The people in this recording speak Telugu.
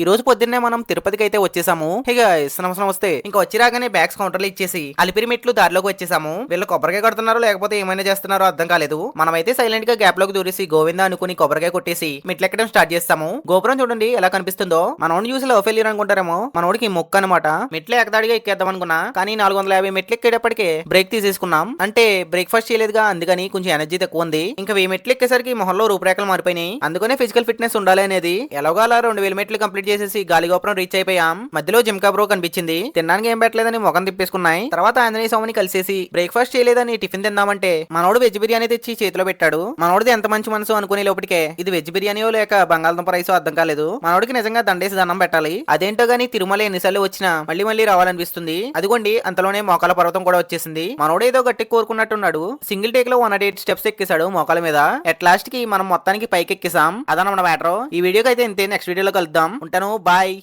ఈ రోజు పొద్దున్నే మనం తిరుపతికి అయితే వచ్చేసాము. హే గైస్, నమస్తే. ఇంకా వచ్చి రాగానే బ్యాగ్స్ కౌంటర్లు ఇచ్చేసి అలిపిరి మెట్లు దారిలోకి వచ్చేసాము. వీళ్ళు కొబ్బరికాయ కొడుతున్నారో లేకపోతే ఏమైనా చేస్తున్నారో అర్థం కాలేదు. మనమైతే సైలెంట్ గా గ్యాప్ లోకి దూరేసి గోవిందా అనుకుని కొబ్బరికాయ కొట్టేసి మెట్లు ఎక్కడం స్టార్ట్ చేస్తాము. గోపురం చూడండి ఎలా కనిపిస్తుందో. మనోడిని చూసి లవ్ ఫెయిల్యూర్ అనుకుంటారేమో. మనోడికి మొక్క అనమాట. మెట్లు ఎక్కదాడిగా ఎక్కేద్దాం అనుకున్నా, కానీ 450 మెట్లు ఎక్కేటప్పటికే బ్రేక్ తీసేసుకున్నాం. అంటే బ్రేక్ఫాస్ట్ చేయలేదుగా, అందుకని కొంచెం ఎనర్జీ తక్కువ ఉంది. ఇంకా 1000 మెట్లు ఎక్కేసరికి మొహంలో రూపురేఖలు మారిపోయినాయి. అందుకనే ఫిజికల్ ఫిట్నెస్ ఉండాలి అనేది. ఎలాగో అలా 2000 మెట్లు కంప్లీట్ చేసేసి గాలిగోపురం రీచ్ అయిపోయాం. మధ్యలో జిమ్కా బ్రో కనిపించింది. తినడానికి ఏం పెట్టలేదని ముఖం తిప్పేసుకున్నాయి. తర్వాత ఆంజనేయ స్వామిని కలిసేసి బ్రేక్ఫాస్ట్ చేయలేదని టిఫిన్ తిందామంటే మనోడు వెజ్ బిర్యానీ తెచ్చి చేతిలో పెట్టాడు. మనోడిది ఎంత మంచి మనసు అనుకునే లోపటికే ఇది వెజ్ బిర్యానీయో లేక బంగాళదుంప రైసో అర్థం కాలేదు. మనోడికి నిజంగా దండేసి దండం పెట్టాలి. అదేంటో గానీ తిరుమల ఎన్నిసార్లు వచ్చినా మళ్ళీ మళ్ళీ రావాలనిపిస్తుంది. అదిగోండి అంతలోనే మోకాల పర్వతం కూడా వచ్చేసింది. మనోడు ఏదో గట్టి కోరుకున్నట్టున్నాడు. సింగిల్ టేక్ లో 108 స్టెప్స్ ఎక్కేశాడు మోకాల మీద. ఎట్ లాస్ట్ కి మనం మొత్తానికి పైకి ఎక్కేసాం. అదనమాట మ్యాటర్. ఈ వీడియోకి అయితే ఇంతే. నెక్స్ట్ వీడియోలో కలుద్దాం. ఉంటాను. బాయ్.